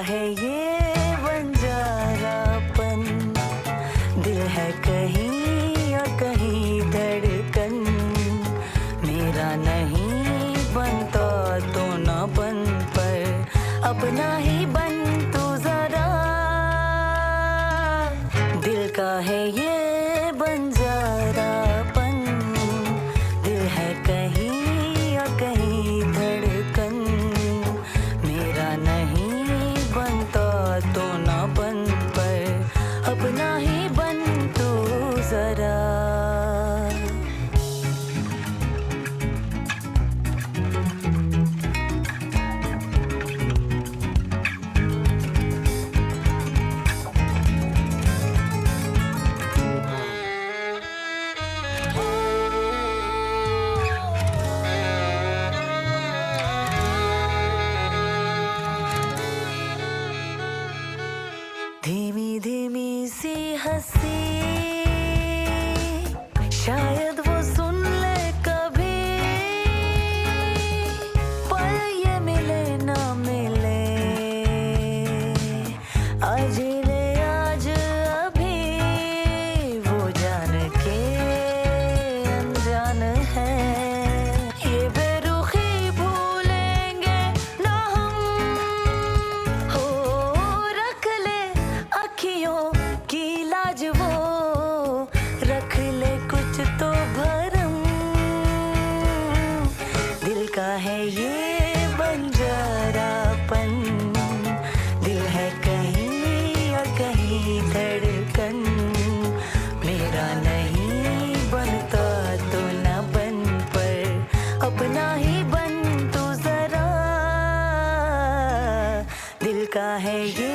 है ये बंजारापन, दिल है कहीं और कहीं धड़कन, मेरा नहीं बनता तो ना बन पर अपना ही बन तू जरा, दिल का है ये बंजारापन, दिल है कहीं और कहीं धड़कन, मेरा नहीं बनता तो ना बन पर अपना ही बन तू जरा। धीमी धीमी सी हंसी, शायद वो सुन ले कभी, पर ये मिले ना मिले, आज ले आज अभी, वो जान के अनजान है, ये बेरुखी भूलेंगे ना हम, हो रख ले अखियों की लाज वो, रख ले कुछ तो भरम, दिल का है ये बंजारापन, दिल है कहीं और कहीं धड़कन, मेरा नहीं बनता तो ना बन पर अपना ही बन तू जरा, दिल का है ये